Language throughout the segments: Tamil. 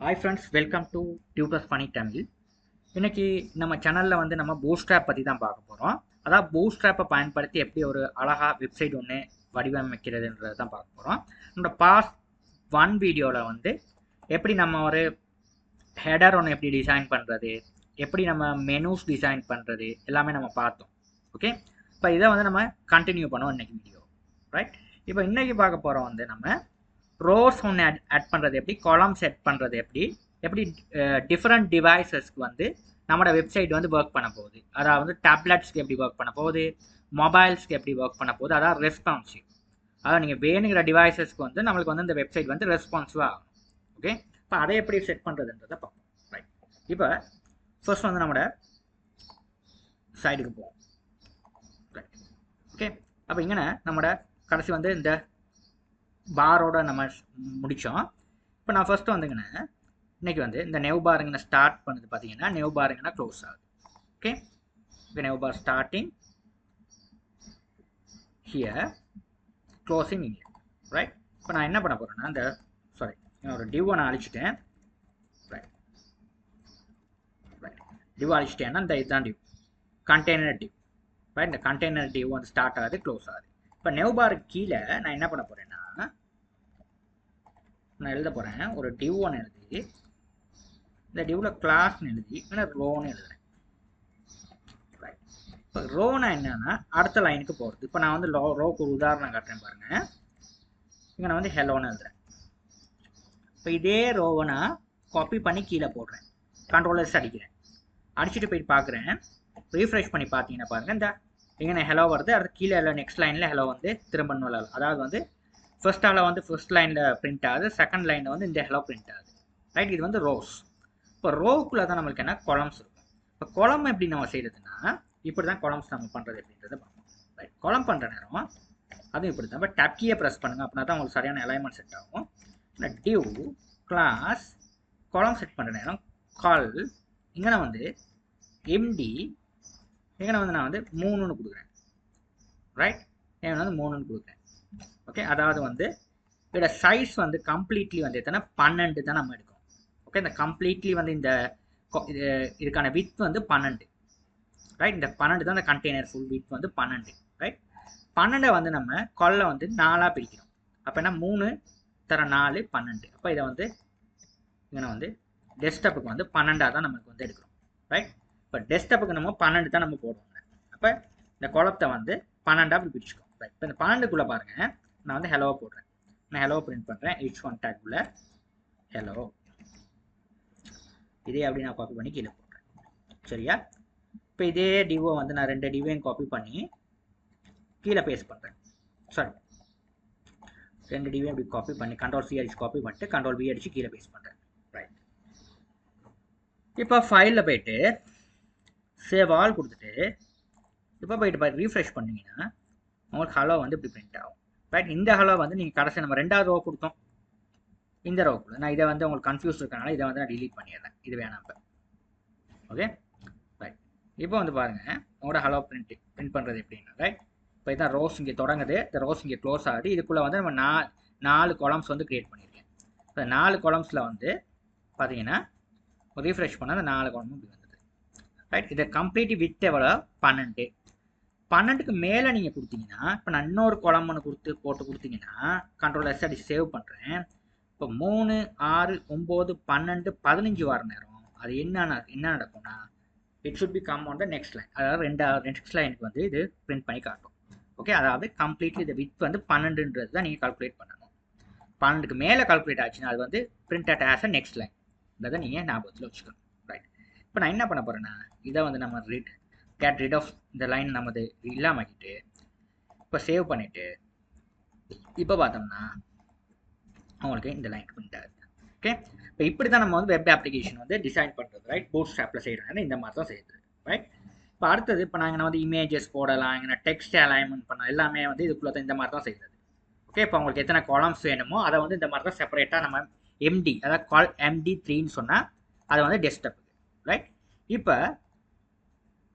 Hi friends, welcome to Tutors Funny Tamil. இன்னைக்கு நம்ம சேனல்ல வந்து நம்ம Bootstrap பத்தி தான் பார்க்க போறோம். அதாவது Bootstrap பயன்படுத்தி எப்படி ஒரு அழகா வெப்சைட் ஒன்று வடிவமைக்கிறதுன்றதை தான் பார்க்க போறோம். நம்ம பாஸ்ட் ஒன் வீடியோல வந்து எப்படி நம்ம ஒரு ஹெடர் ஒன்று எப்படி டிசைன் பண்றது, எப்படி நம்ம மெனூஸ் டிசைன் பண்றது எல்லாமே நம்ம பார்த்தோம். ஓகே, இப்போ இதை வந்து நம்ம கண்டினியூ பண்ணுவோம் இன்னைக்கு வீடியோ, ரைட்? இப்போ இன்னைக்கு பார்க்க போறோம் வந்து நம்ம ரோஸ் ஒன்று ஆட் பண்ணுறது எப்படி, காலம் செட் பண்ணுறது எப்படி டிஃப்ரெண்ட் டிவைசஸ்க்கு வந்து நம்மளோட வெப்சைட் வந்து ஒர்க் பண்ண போகுது, அதாவது டேப்லெட்ஸ்க்கு எப்படி ஒர்க் பண்ண போகுது, மொபைல்ஸ்க்கு எப்படி ஒர்க் பண்ண போகுது, அதாவது ரெஸ்பான்சிவ். அதாவது நீங்கள் வேணுங்கிற டிவைசஸ்க்கு வந்து நம்மளுக்கு வந்து இந்த வெப்சைட் வந்து ரெஸ்பான்சிவாக ஆகும். ஓகே, இப்போ அதை எப்படி செட் பண்ணுறதுன்றதை பார்ப்போம். ரைட், இப்போ ஃபர்ஸ்ட் வந்து நம்மளோட சைடுக்கு போவோம். Right, okay. அப்போ இங்கே நம்மளோட கடைசி வந்து இந்த பாரோட நம்ம முடித்தோம். இப்போ நான் ஃபர்ஸ்ட் வந்துங்கண்ணே இன்னைக்கு வந்து இந்த நெவ் பாருங்கண்ணா ஸ்டார்ட் பண்ணது பார்த்தீங்கன்னா நெவ் பாருங்கன்னா க்ளோஸ் ஆகுது. ஓகே, இப்போ நெவ் பார் ஸ்டார்டிங் ஹியர், க்ளோசிங் இங்கே, ரைட்? இப்போ நான் என்ன பண்ண போகிறேன்னா இந்த ஒரு டிவ்வை நான் அழிச்சிட்டேன். ரைட் ரைட் டிவ் அழிச்சிட்டேன்னா இந்த இதுதான் டிவ், கண்டெய்னர் டிவ், ரைட்? இந்த கண்டெய்னர் டிவ் வந்து ஸ்டார்ட் ஆகுது, க்ளோஸ் ஆகுது. இப்போ நெவ் பாருக்கு கீழே நான் என்ன பண்ண போகிறேன்னா நான் எழுத போகிறேன் ஒரு டிவ் ஒன்று எழுதி, இந்த டிவ்வில் கிளாஸ்ன்னு எழுதி ரோன்னு எழுதுறேன். ரைட், இப்போ ரோனா என்னன்னா அடுத்த லைனுக்கு போகிறது. இப்போ நான் வந்து ரோக்கு ஒரு உதாரணம் காட்டுறேன் பாருங்க. இங்கே நான் வந்து ஹெலோன்னு எழுதுறேன். இப்போ இதே ரோவை நான் காப்பி பண்ணி கீழே போடுறேன், கண்ட்ரோலர்ஸ் அடிக்கிறேன், அடிச்சுட்டு போயிட்டு பார்க்குறேன். ரீஃப்ரெஷ் பண்ணி பார்த்தீங்கன்னா பாருங்கள், இந்த இங்கே ஹெலோ வருது. அடுத்து கீழே இல்லை நெக்ஸ்ட் லைனில் ஹெலோ வந்து திரும்ப நுழையாது. அதாவது வந்து ஃபர்ஸ்ட் ஆள வந்து ஃபர்ஸ்ட் லைனில் பிரிண்ட் ஆகுது, செகண்ட் லைனில் வந்து இந்த ஹெலோ பிரிண்ட் ஆகுது. ரைட், இது வந்து ரோஸ். இப்போ ரோக்குள்ளே தான் நம்மளுக்கு என்ன காலம்ஸ் இருக்கும். இப்போ காலம் எப்படி நம்ம செய்யறதுன்னா இப்படி தான் காலம்ஸ் நம்ம பண்ணுறது அப்படின்றத பார்ப்போம். ரைட், காலம் பண்ணுற நேரம் அதுவும் இப்படி தான். இப்போ டேப் கீயை ப்ரெஸ் பண்ணுங்க, அப்படின்னா தான் உங்களுக்கு சரியான அலைன்மெண்ட் செட் ஆகும். இல்லை டிவ் கிளாஸ் காலம் செட் பண்ணுற நேரம் கால், இங்கே நான் வந்து எம்டி, இங்கே வந்து நான் வந்து 3ன்னு கொடுக்குறேன். ரைட், இங்கே வந்து 3ன்னு கொடுக்குறேன். ஓகே, அதாவது வந்து இதோட சைஸ் வந்து கம்ப்ளீட்லி வந்து எத்தனை 12 தான் நம்ம எடுக்கணும். ஓகே, இந்த கம்ப்ளீட்லி வந்து இந்த இதுக்கான வித் வந்து 12. ரைட், இந்த 12 தான் இந்த கண்டெய்னர் ஃபுல் வித் வந்து 12. ரைட், 12 வந்து நம்ம கொல்ல வந்து 4ஆக பிரிக்கணும். அப்போ என்ன 3 தர 4 12. அப்போ இதை வந்து இங்கே வந்து டெஸ்க்டாப்புக்கு வந்து 12ஆக தான் நமக்கு வந்து எடுக்கிறோம். ரைட், இப்போ டெஸ்க்டாப்புக்கு நம்ம 12 தான் நம்ம போடுவோங்க. அப்போ இந்த குளத்தை வந்து 12ஆக இப்படி பிரிச்சுக்கோம். ரைட், இப்போ இந்த 12க்குள்ளே பாருங்கள், நான் வந்து ஹெலோவை போடுறேன். நான் ஹெலோ பிரிண்ட் பண்ணுறேன், H1 டேக்குள்ள ஹெலோ. இதே அப்படி நான் காப்பி பண்ணி கீழே போடுறேன். சரியா? இப்போ இதே டிவோ வந்து நான் 2 டிவையும் காப்பி பண்ணி கீழே பேஸ்ட் பண்ணுறேன். சாரி, 2 டிவையும் இப்படி காப்பி பண்ணி கண்ட்ரோல் சி அடிச்சு காப்பி பண்ணிட்டு கண்ட்ரோல் பி அடிச்சு கீழே பேஸ்ட் பண்ணுறேன். ரைட், இப்போ ஃபைலில் போயிட்டு சேவ் ஆல் கொடுத்துட்டு இப்போ போயிட்டு ரீஃப்ரெஷ் பண்ணிங்கன்னா உங்களுக்கு ஹலோ வந்து இப்படி பிரிண்ட் ஆகும். ரைட், இந்த ஹலோ வந்து நீங்கள் கடைசி நம்ம 2வது ரோ கொடுத்தோம், இந்த ரோக்குள்ள நான் இதை வந்து உங்களுக்கு கன்ஃபியூஸ் இருக்கனால இதை வந்து நான் டிலீட் பண்ணிடுறேன், இது வேணாம் இப்போ. ஓகே, ரைட், இப்போ வந்து பாருங்கள் உங்களோட ஹலோ பிரிண்ட் பண்ணுறது எப்படின்னா, ரைட்? இப்போ இதான் ரோஸ் இங்கே தொடங்குது, இந்த ரோஸ் இங்கே க்ளோஸ் ஆகுது. இதுக்குள்ளே வந்து நம்ம 4 காலம்ஸ் வந்து க்ரியேட் பண்ணியிருக்கேன். இப்போ 4 காலம்ஸில் வந்து பார்த்தீங்கன்னா ரீஃப்ரெஷ் பண்ணால் அந்த 4 காலமும் இப்படி வந்தது. ரைட், இதை கம்ப்ளீட் வித் எவ்வளோ 12. 12க்கு மேலே நீங்கள் கொடுத்தீங்கன்னா, இப்போ நான் இன்னொரு காலம் ஒன்று போட்டு கொடுத்தீங்கன்னா கண்ட்ரோல் எஸ் அடிச்சு சேவ் பண்ணுறேன். இப்போ 3 6 9 12 15 வர நேரம் அது என்ன நடக்கும்னா it should be come on the next line. அதாவது நெக்ஸ்ட் லைனுக்கு வந்து இது பிரிண்ட் பண்ணி காட்டும். ஓகே, அதாவது கம்ப்ளீட்லி இந்த வித் வந்து 12ன்றது தான் நீங்கள் கால்குலேட் பண்ணணும். 12க்கு மேலே கால்குலேட் ஆச்சுன்னா அது வந்து print at as a next line. இதை நீங்கள் ஞாபகத்தில் வச்சுக்கணும். ரைட், இப்போ நான் என்ன பண்ண போகிறேன்னா இதை வந்து நம்ம get rid of இந்த லைன் நம்ம இல்லாமக்கிட்டு இப்போ சேவ் பண்ணிவிட்டு இப்போ பார்த்தோம்னா உங்களுக்கு இந்த லைன் பிரிண்ட் ஆகுது. ஓகே, இப்போ இப்படி தான் நம்ம வந்து வெப் அப்ளிகேஷன் வந்து டிசைன் பண்ணுறது. ரைட், Bootstrapல செய்கிறாங்க, இந்த மாதிரி தான் செய்யுது. ரைட், இப்போ அடுத்தது இப்போ நாங்கள் வந்து இமேஜஸ் போடலாம், இங்கே டெக்ஸ்ட் அலைன்மெண்ட் பண்ணலாம், எல்லாமே வந்து இதுக்குள்ளே தான் இந்த மாதிரி தான் செய்யுது. ஓகே, இப்போ உங்களுக்கு எத்தனை காலம்ஸ் வேணுமோ அதை வந்து இந்த மாதிரி தான் செப்பரேட்டாக நம்ம எம்டி, அதாவது கால் MD3ன்னு சொன்னால் அதை வந்து டெஸ்க்டாப். ரைட், இப்போ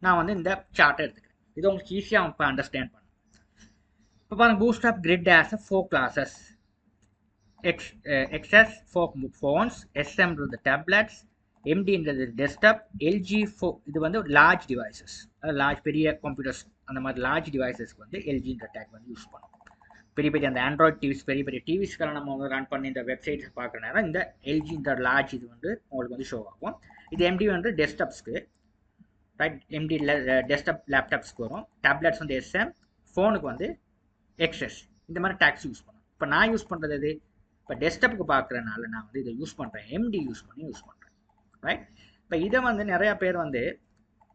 நான் வந்து இந்த சார்ட்டை எடுத்துக்கிறேன், இது உங்களுக்கு ஈஸியாக இப்போ அண்டர்ஸ்டாண்ட் பண்ணும். இப்போ பாருங்கள், Bootstrap grid as a 4 classes. XS for phones, SM the tablets, MD the desktop, LG for இது வந்து large devices, large பெரிய computers அந்த மாதிரி large devices வந்து LG இந்த tag வந்து யூஸ் பண்ணும். பெரிய பெரிய அந்த ஆண்ட்ராய்ட் டிவிஸ் பெரிய பெரிய டிவிஸ்க்கெல்லாம் நம்ம வந்து ரன் பண்ணி இந்த வெப்சைட்ஸ் பார்க்குற நேரம் இந்த எல்ஜி இந்த லார்ஜ் இது வந்து உங்களுக்கு வந்து ஷோ ஆகும். இது எம்டி வந்து டெஸ்க்டாப்ஸ்க்கு, ரைட், எம்டி டெஸ்க்டாப் லேப்டாப்ஸ்க்கு வரும். டேப்லெட்ஸ் வந்து எஸ்எம், ஃபோனுக்கு வந்து எக்ஸ்எஸ், இந்த மாதிரி டேக்ஸ் யூஸ் பண்ணும். இப்போ நான் யூஸ் பண்ணுறது இது இப்போ டெஸ்க்டாப்புக்கு பார்க்குறதுனால நான் வந்து இதை யூஸ் பண்ணுறேன், எம்டி யூஸ் பண்ணுறேன், ரைட். இப்போ இதை வந்து நிறையா பேர் வந்து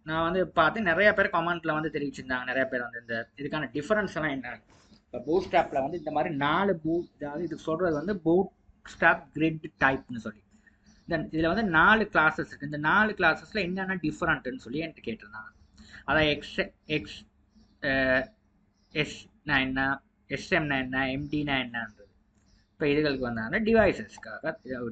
நான் வந்து பார்த்து நிறையா பேர் கமெண்ட்டில் வந்து தெரிவிச்சிருந்தாங்க. நிறையா பேர் வந்து இந்த இதுக்கான டிஃபரன்ஸ் எல்லாம் என்ன. இப்போ பூட்ஸ்ட்ராப்பில் வந்து இந்த மாதிரி 4 அதாவது இதுக்கு சொல்கிறது வந்து பூட்ஸ்ட்ராப் கிரிட் டைப்னு சொல்லி இதில் வந்து 4 கிளாஸஸ் இருக்குது. இந்த 4 கிளாஸஸில் என்னென்ன டிஃப்ரெண்ட்டுன்னு சொல்லி என்கிட்ட கேட்டிருந்தாங்க. அதான் எஸ்னா என்ன, எஸ்எம்னா என்ன, எம்டினா என்னன்றது. இப்போ இதுகளுக்கு வந்தாங்கன்னா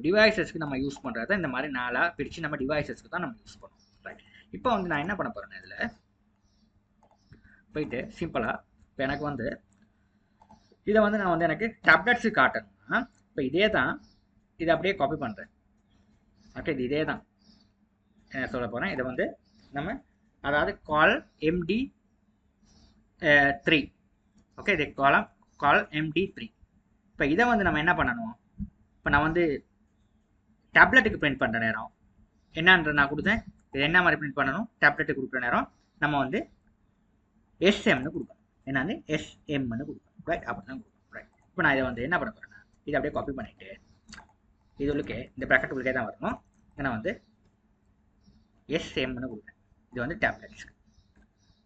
டிவைசஸ்க்கு நம்ம யூஸ் பண்ணுறத இந்த மாதிரி 4ஆக பிரித்து நம்ம டிவைசஸ்க்கு தான் நம்ம யூஸ் பண்ணுவோம், ரைட். இப்போ வந்து நான் என்ன பண்ண போகிறேன்னா இதில் போயிட்டு சிம்பிளாக இப்போ எனக்கு வந்து இதை வந்து நான் வந்து எனக்கு டேப்லெட்ஸுக்கு காட்டணும்னா இப்போ இதே தான், இதை அப்படியே காப்பி பண்ணுறேன். ஓகே, இது இதே தான் என்ன சொல்ல போகிறேன். இதை வந்து நம்ம அதாவது கால் எம்டி 3, ஓகே, இது கால் எம்டி 3. இப்போ இதை வந்து நம்ம என்ன பண்ணணும், இப்போ நான் வந்து டேப்லெட்டுக்கு பிரிண்ட் பண்ணுற நேரம் என்னன்ற நான் கொடுத்தேன். இது என்ன மாதிரி பிரிண்ட் பண்ணணும், டேப்லெட்டுக்கு கொடுக்குற நேரம் நம்ம வந்து எஸ்எம்னு கொடுக்கணும். என்னன்னு எஸ்எம்னு கொடுக்கணும், ரைட். அப்படி தான் கொடுக்கணும், ரைட். இப்போ நான் இதை வந்து என்ன பண்ண போகிறேன்னா இதை அப்படியே காப்பி பண்ணிவிட்டு இது உள்ளுக்கே இந்த ப்ராக்கெட் உள்ளே தான் வரணும். ஏன்னா வந்து எஸ்எம்னு கொடுக்குறேன். இது வந்து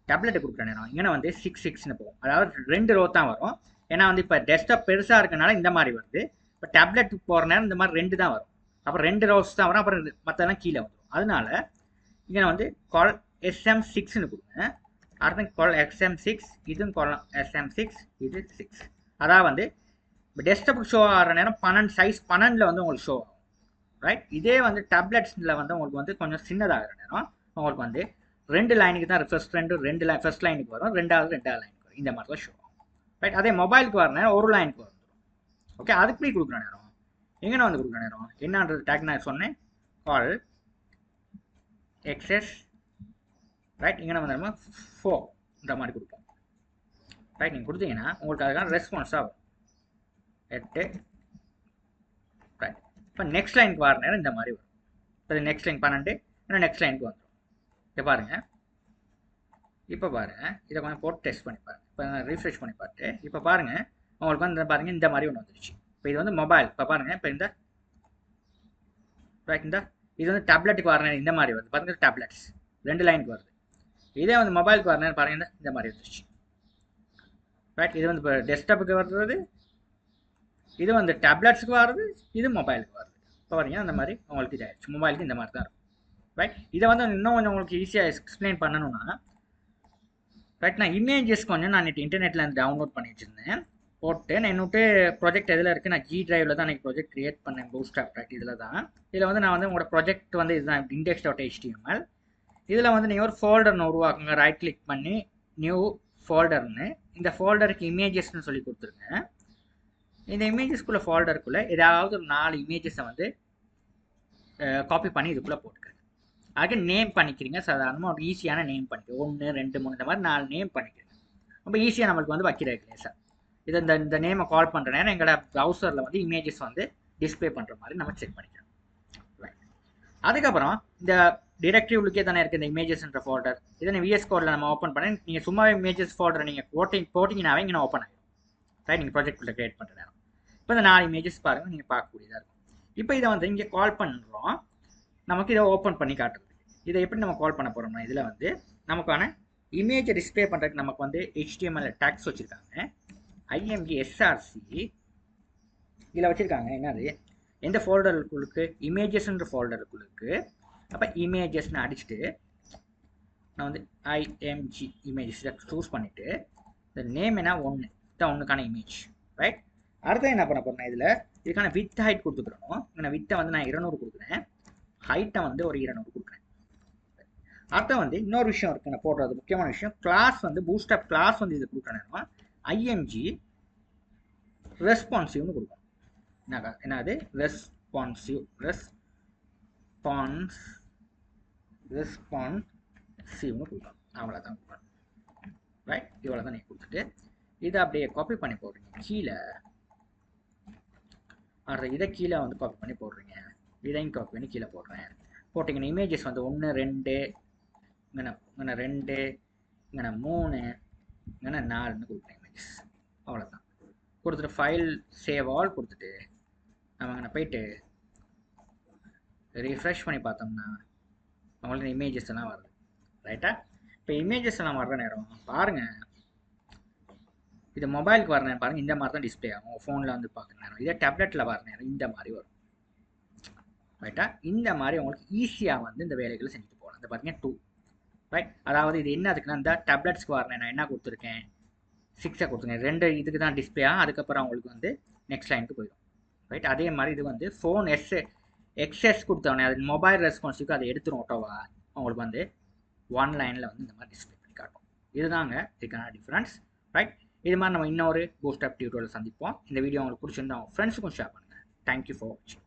டேப்லெட்டு கொடுக்குற நேரம் இங்கே வந்து 6 போகும். அதாவது 2 ரோ தான் வரும். ஏன்னா வந்து இப்போ டெஸ்க்டாப் பெருசாக இருக்கனால இந்த மாதிரி வருது. இப்போ டேப்லெட்டுக்கு போகிற நேரம் இந்த மாதிரி 2 தான் வரும். அப்புறம் 2 ரோஸ் தான் வரும், அப்புறம் மற்றெல்லாம் கீழே வந்துடும். அதனால இங்கே வந்து கால் SM6ன்னு கொடுங்க. அடுத்து கால் XM6, இதுவும் கால் SM6, இது 6. அதாவது வந்து இப்போ டெஸ்க்டாப்புக்கு ஷோ ஆகிற நேரம் 12 சைஸ் 12ல் வந்து உங்களுக்கு ஷோ ஆகும், ரைட். இதே வந்து டேப்லெட்ஸில் வந்து உங்களுக்கு வந்து கொஞ்சம் சின்னதாகிற நேரம் உங்களுக்கு வந்து 2 லைனுக்கு தான் ஃபர்ஸ்ட் லைனுக்கு வரும், ரெண்டாவது லைனுக்கு வரும். இந்த மாதிரி தான் ஷோ ஆகும், ரைட். அதே மொபைலுக்கு வர நேரம் 1 லைனுக்கு வரும். ஓகே, அதுக்கு போய் கொடுக்குற நேரம் எங்கே வந்து கொடுக்குற நேரம் என்னன்றது டேக் நான் சொன்னேன், கால் எக்ஸ்எஸ், ரைட். இங்கே வந்து நம்ம 4 இந்த மாதிரி கொடுப்போம், ரைட். நீங்கள் கொடுத்தீங்கன்னா உங்களுக்கு அதுக்கான ரெஸ்பான்ஸாக வரும் 8, ரைட். இப்போ நெக்ஸ்ட் லைனுக்கு வர நேரம் இந்த மாதிரி வரும். இப்போ நெக்ஸ்ட் லைன் 12, இன்னும் நெக்ஸ்ட் லைனுக்கு வந்துடும். இதை பாருங்கள், இப்போ பாருங்கள், இதை கொஞ்சம் போட்டு டெஸ்ட் பண்ணி பாருங்கள். இப்போ நான் ரீஃப்ரெஷ் பண்ணி பார்த்து இப்போ பாருங்கள் உங்களுக்கு வந்து பாருங்கள் இந்த மாதிரி ஒன்று வந்துருச்சு. இப்போ இது வந்து மொபைல். இப்போ பாருங்கள், இப்போ இந்த ரைட், இது வந்து டேப்லெட்டுக்கு வர நேரம் இந்த மாதிரி வருது. பாருங்கள், டேப்லெட்ஸ் 2 லைனுக்கு வருது. இதே வந்து மொபைலுக்கு வர நேரம் பாருங்கள் இந்த மாதிரி வந்துருச்சு, ரைட். இது வந்து இப்போ டெஸ்க்டாப்புக்கு வர்றது, இது வந்து டேப்லெட்ஸுக்கு வருது, இது மொபைலுக்கு வருது. இப்போ பாருங்கள் அந்த மாதிரி உங்களுக்கு இதாகிடுச்சு. மொபைலுக்கு இந்த மாதிரி தான் இருக்கும், ரைட். இதை வந்து இன்னும் கொஞ்சம் உங்களுக்கு ஈஸியாக எக்ஸ்பிளைன் பண்ணணும்னா, ரைட், நான் இமேஜஸ் கொஞ்சம் நான் இன்டர்நெட்டில் டவுன்லோட் பண்ணி வச்சுருந்தேன். போட்டு நான் என்னோட ப்ராஜெக்ட் எதில் இருக்குது, நான் G டிரைவில் தான் எனக்கு ப்ராஜெக்ட் க்ரியேட் பண்ணேன், பூட்ஸ்ட்ராப், ரைட். இதில் தான் இதில் வந்து நான் வந்து உங்களோட ப்ராஜெக்ட் வந்து இதுதான் index.html. இதில் வந்து நீங்கள் ஒரு ஃபோல்டர்னு உருவாக்குங்க. ரைட் கிளிக் பண்ணி நியூ ஃபோல்டர்னு, இந்த ஃபோல்டருக்கு இமேஜஸ்ன்னு சொல்லி கொடுத்துருங்க. இந்த இமேஜஸ்குள்ளே ஃபோல்டருக்குள்ளே ஏதாவது ஒரு 4 இமேஜஸை வந்து காப்பி பண்ணி இதுக்குள்ளே போட்டுக்கிறேன். அதுக்கு நேம் பண்ணிக்கிறீங்க. சாதாரணமாக ஒரு ஈஸியான நேம் பண்ணிக்கிறேன். 1, 2, 3 இந்த மாதிரி 4 நேம் பண்ணிக்கிறேன். ரொம்ப ஈஸியாக நம்மளுக்கு வந்து வைக்கிறேன் சார். இதை இந்த நேமை கால் பண்ணுற நேரம் எங்களோட ப்ரௌசரில் வந்து இமேஜஸ் வந்து டிஸ்பிளே பண்ணுற மாதிரி நம்ம செக் பண்ணிக்கிறோம், ரைட். அதுக்கப்புறம் இந்த டிரெக்டிவ்லுக்கே தானே இருக்குது இந்த இமேஜஸ்ன்ற ஃபோல்டர். இதை நான் VS கோடில் நம்ம ஓப்பன் பண்ணேன். நீங்கள் சும்மா இமேஜஸ் ஃபோல்டரை நீங்கள் போட்டிங்கனாவே இங்கே ஓப்பன் ஆகிடும், ரைட். நீங்கள் ப்ராஜெக்ட் கிரியேட் பண்ணுற நேரம் இப்போ இந்த 4 இமேஜஸ் பாருங்கள், நீங்கள் பார்க்கக்கூடியதாக இருக்கும். இப்போ இதை வந்து இங்கே கால் பண்ணுறோம், நமக்கு இதை ஓப்பன் பண்ணி காட்டுறது. இதை எப்படி நம்ம கால் பண்ண போகிறோம்னா இதில் வந்து நமக்கான இமேஜை டிஸ்பிளே பண்ணுறதுக்கு நமக்கு வந்து HTML டேக்ஸ் வச்சுருக்காங்க. IMG SRC இதில் வச்சுருக்காங்க. என்னது, எந்த ஃபோல்டருக்குள்ளுக்கு இமேஜஸ்ன்ற ஃபோல்டருக்குள்ளுக்கு. அப்போ இமேஜஸ்ன்னு அடிச்சுட்டு நான் வந்து IMG இமேஜஸ் சூஸ் பண்ணிவிட்டு இந்த நேம் என்ன 1 தான், 1க்கான இமேஜ், ரைட். அடுத்து என்ன பண்ண போகிறேன், இதில் இதுக்கான வித் ஹைட் கொடுத்துக்கிறோம். நான் வித்தை வந்து நான் 200 கொடுக்குறேன், ஹைட்டை வந்து ஒரு 200 கொடுக்குறேன். அடுத்த வந்து இன்னொரு விஷயம் இருக்குது நான் போடுறது முக்கியமான விஷயம், கிளாஸ் வந்து பூட்ஸ்ட்ராப் கிளாஸ் வந்து இது கொடுக்குறேன்னா IMG ரெஸ்பான்சிவ்னு கொடுக்கணும். என்னது ரெஸ்பான்சிவ் ரெஸ்பான்சிவ்னு கொடுக்கணும். அவ்வளோதான் கொடுக்கணும். ரைட், இவ்வளோ தான் நீங்கள் கொடுத்துட்டு இதை அப்படியே காப்பி பண்ணி போடுறீங்க கீழே. இதை கீழே வந்து காப்பி பண்ணி போடுறீங்க. இதையும் காப்பி பண்ணி கீழே போடுறேன். போட்டிங்கன்னா இமேஜஸ் வந்து 1 2 இங்கே 2 இங்கே 3 இங்கே 4ன்னு கொடுக்குறேன் இமேஜஸ். அவ்வளோதான். கொடுத்துட்டு ஃபைல் சேவ் ஆல் கொடுத்துட்டு நம்ம அங்கே போயிட்டு ரிஃப்ரெஷ் பண்ணி பார்த்தோம்னா அவங்களுக்கு இமேஜஸ் எல்லாம் வருது. ரைட்டா? இப்போ இமேஜஸ் எல்லாம் வர்ற நேரம் பாருங்கள், இது மொபைலுக்கு வர நேரம் பாருங்கள் இந்த மாதிரி தான் டிஸ்பிளே ஆகும். ஃபோனில் வந்து பார்க்குற நேரம், இதே டேப்லெட்டில் வர நேரம் இந்த மாதிரி வரும். ரைட்டா? இந்த மாதிரி உங்களுக்கு ஈஸியாக வந்து இந்த வேலைகளை செஞ்சுட்டு போகலாம். இந்த பார்த்தீங்கன்னா 2. ரைட், அதாவது இது என்ன அதுக்குன்னா இந்த டேப்லெட்ஸ்க்கு வரேன் நான் என்ன கொடுத்துருக்கேன் 6 கொடுத்துருக்கேன். 2 இதுக்கு தான் டிஸ்பிளே. அதுக்கப்புறம் உங்களுக்கு வந்து நெக்ஸ்ட் லைனுக்கு போயிடும். ரைட், அதே மாதிரி இது வந்து ஃபோன் எக்ஸ்எஸ் கொடுத்தவொடனே அது மொபைல் ரெஸ்பான்ஸுக்கு அதை எடுத்துரும் ஆட்டோவா உங்களுக்கு வந்து 1 லைனில் வந்து இந்த மாதிரி டிஸ்பிளே பண்ணி காட்டும். இதுதாங்க இதுக்கான டிஃப்ரென்ஸ். ரைட், இது மாதிரி நம்ம இன்னொரு பூட்ஸ்ட்ராப் டியூட்டோரியல் சந்திப்போம். இந்த வீடியோ உங்களுக்கு பிடிச்சிருந்தா உங்கள் ஃப்ரெண்ட்ஸுக்கும் ஷேர் பண்ணுங்கள். தேங்க்யூ ஃபார் வாட்சிங்.